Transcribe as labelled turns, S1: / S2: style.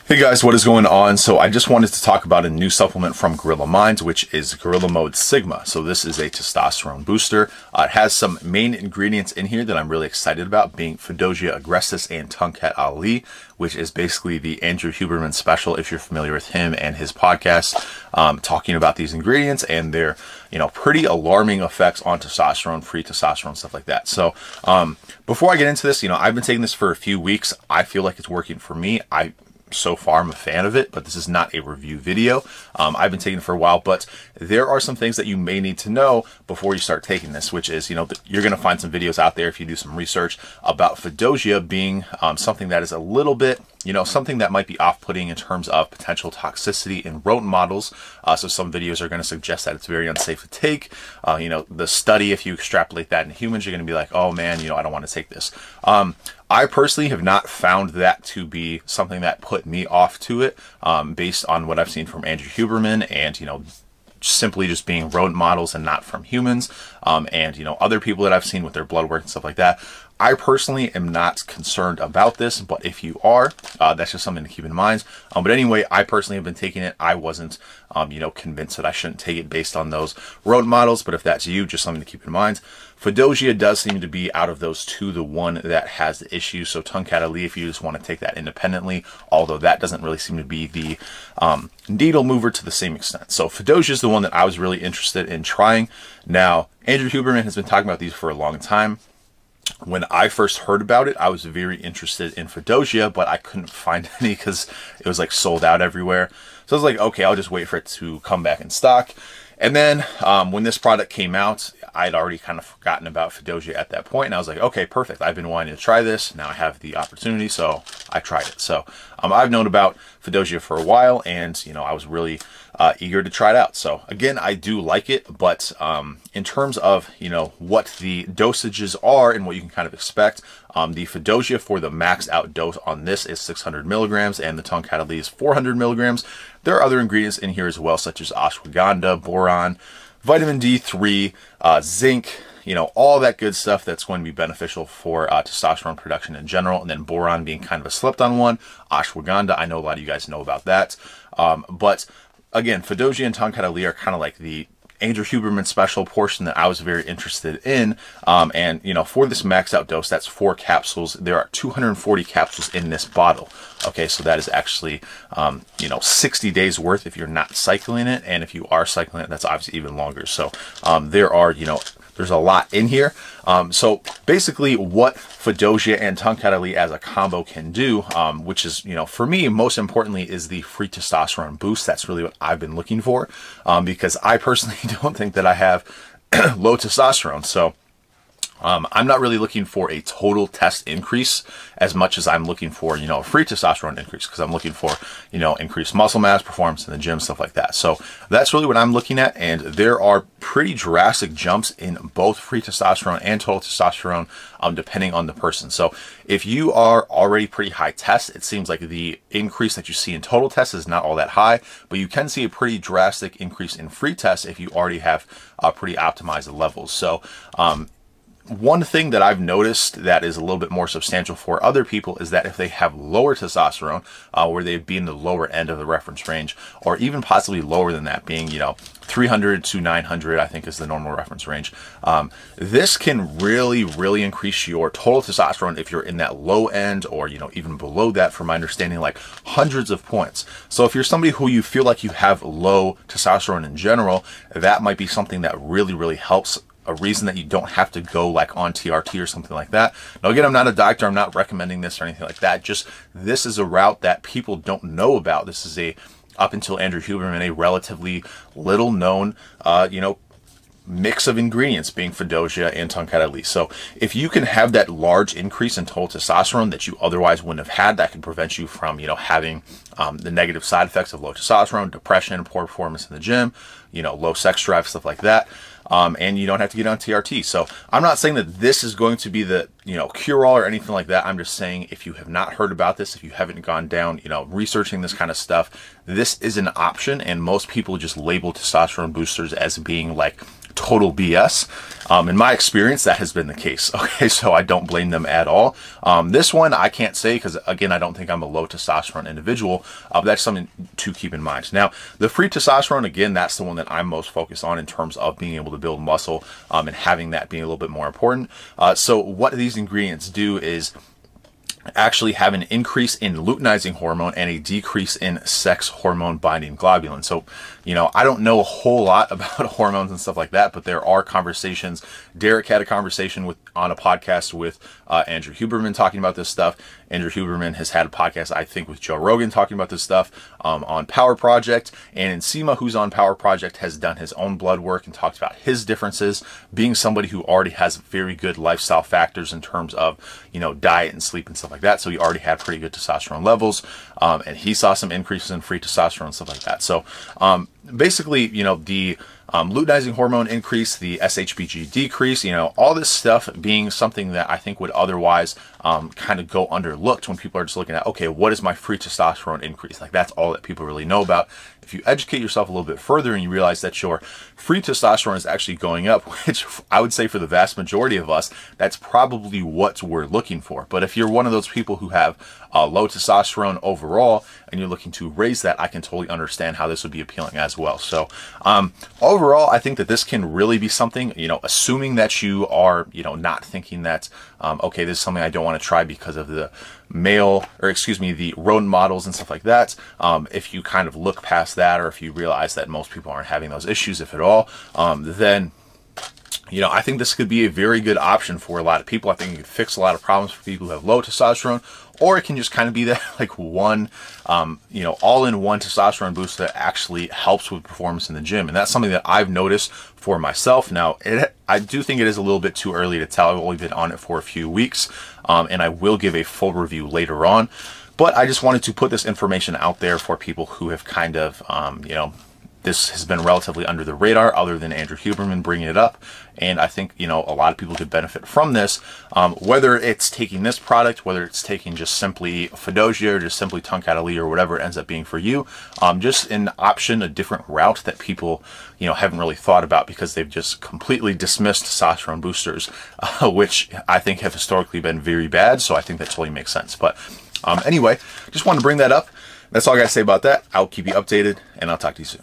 S1: Hey guys, what is going on? So I just wanted to talk about a new supplement from Gorilla Minds, which is Gorilla Mode Sigma. So this is a testosterone booster. It has some main ingredients in here that I'm really excited about, being Fadogia, Agrestis, and Tongkat Ali, which is basically the Andrew Huberman special, if you're familiar with him and his podcast, talking about these ingredients and their, pretty alarming effects on testosterone, free testosterone, stuff like that. So before I get into this, I've been taking this for a few weeks. I feel like it's working for me. So far I'm a fan of it, but this is not a review video. I've been taking it for a while, but there are some things that you may need to know before you start taking this, which is, you're going to find some videos out there if you do some research about Fadogia being something that is a little bit, something that might be off-putting in terms of potential toxicity in rodent models. So some videos are going to suggest that it's very unsafe to take. The study, if you extrapolate that in humans, you're going to be like, oh man, I don't want to take this. I personally have not found that to be something that put me off to it, based on what I've seen from Andrew Huberman and, simply just being rodent models and not from humans, and, other people that I've seen with their blood work and stuff like that. I personally am not concerned about this, but if you are, that's just something to keep in mind. But anyway, I personally have been taking it. I wasn't, convinced that I shouldn't take it based on those rodent models, but if that's you, just something to keep in mind. Fadogia does seem to be, out of those two, the one that has the issue. So Tongkat Ali, if you just want to take that independently, although that doesn't really seem to be the needle mover to the same extent. So Fadogia is the one that I was really interested in trying. Now, Andrew Huberman has been talking about these for a long time. When I first heard about it, I was very interested in Fadogia, but I couldn't find any because it was like sold out everywhere. So I was like, okay, I'll just wait for it to come back in stock. And then when this product came out, I'd already kind of forgotten about Fadogia at that point, and I was like, okay, perfect. I've been wanting to try this. Now I have the opportunity, so I tried it. So I've known about Fadogia for a while, and I was really eager to try it out. So again, I do like it, but in terms of what the dosages are and what you can kind of expect, the Fadogia for the maxed out dose on this is 600 milligrams, and the Tongkat Ali is 400 milligrams. There are other ingredients in here as well, such as ashwagandha, boron, vitamin D3, zinc, all that good stuff that's going to be beneficial for testosterone production in general. And then boron being kind of a slept on one. Ashwagandha, I know a lot of you guys know about that. But again, Fadogia and Tongkat Ali are kind of like the Andrew Huberman special portion that I was very interested in. And for this max out dose, that's 4 capsules. There are 240 capsules in this bottle. Okay, so that is actually 60 days worth if you're not cycling it, and if you are cycling it, that's obviously even longer. So there are there's a lot in here. So basically what Fadogia and Tongkat Ali as a combo can do, which is, for me, most importantly, is the free testosterone boost. That's really what I've been looking for, because I personally don't think that I have low testosterone. So I'm not really looking for a total test increase as much as I'm looking for, a free testosterone increase, because I'm looking for, increased muscle mass, performance in the gym, stuff like that. So that's really what I'm looking at. And there are pretty drastic jumps in both free testosterone and total testosterone, depending on the person. So if you are already pretty high test, it seems like the increase that you see in total test is not all that high, but you can see a pretty drastic increase in free test if you already have pretty optimized levels. So, one thing that I've noticed that is a little bit more substantial for other people is that if they have lower testosterone, where they'd be in the lower end of the reference range, or even possibly lower than that, being 300 to 900, I think is the normal reference range. This can really increase your total testosterone if you're in that low end, or even below that, from my understanding, like hundreds of points. So if you're somebody who you feel like you have low testosterone in general, that might be something that really helps. A reason that you don't have to go like on TRT or something like that. Now again, I'm not a doctor, I'm not recommending this or anything like that. Just this is a route that people don't know about. This is up until Andrew Huberman, a relatively little known mix of ingredients, being Fadogia and Tongkat Ali. So if you can have that large increase in total testosterone that you otherwise wouldn't have had, that can prevent you from having the negative side effects of low testosterone, depression, poor performance in the gym, low sex drive, stuff like that. And you don't have to get on TRT. So I'm not saying that this is going to be the, cure-all or anything like that. I'm just saying, if you have not heard about this, if you haven't gone down, researching this kind of stuff, this is an option. And most people just label testosterone boosters as being like total BS. In my experience, that has been the case. Okay, so I don't blame them at all. This one I can't say because, again, I don't think I'm a low testosterone individual. But that's something to keep in mind. Now, the free testosterone, again, that's the one that I'm most focused on in terms of being able to build muscle and having that being a little bit more important. So what these ingredients do is actually have an increase in luteinizing hormone and a decrease in sex hormone binding globulin. So, you know, I don't know a whole lot about hormones and stuff like that, but there are conversations. Derek had a conversation on a podcast with Andrew Huberman talking about this stuff. Andrew Huberman has had a podcast, I think, with Joe Rogan talking about this stuff on Power Project. And Nsima, who's on Power Project, has done his own blood work and talked about his differences, being somebody who already has very good lifestyle factors in terms of, you know, diet and sleep and stuff like that. So he already had pretty good testosterone levels, and he saw some increases in free testosterone and stuff like that. So basically, you know, the luteinizing hormone increase, the SHBG decrease, you know, all this stuff being something that I think would otherwise kind of go underlooked when people are just looking at, okay, what is my free testosterone increase? Like, that's all that people really know about. If you educate yourself a little bit further and you realize that your free testosterone is actually going up, which I would say for the vast majority of us, that's probably what we're looking for. But if you're one of those people who have low testosterone overall and you're looking to raise that, I can totally understand how this would be appealing as well. So overall, I think that this can really be something, you know, assuming that you are, you know, not thinking that, okay, this is something I don't want to try because of the the rodent models and stuff like that. If you kind of look past that, or if you realize that most people aren't having those issues, if at all, then, you know, I think this could be a very good option for a lot of people. I think it could fix a lot of problems for people who have low testosterone, or it can just kind of be that like one, you know, all-in-one testosterone boost that actually helps with performance in the gym. And that's something that I've noticed for myself. Now, I do think it is a little bit too early to tell. I've only been on it for a few weeks, and I will give a full review later on. But I just wanted to put this information out there for people who have kind of, you know, this has been relatively under the radar other than Andrew Huberman bringing it up. And I think, you know, a lot of people could benefit from this, whether it's taking this product, whether it's taking just simply Fadogia or just simply Tongkat or whatever it ends up being for you. Just an option, a different route that people, you know, haven't really thought about because they've just completely dismissed testosterone boosters, which I think have historically been very bad. So I think that totally makes sense. But anyway, just wanted to bring that up. That's all I got to say about that. I'll keep you updated, and I'll talk to you soon.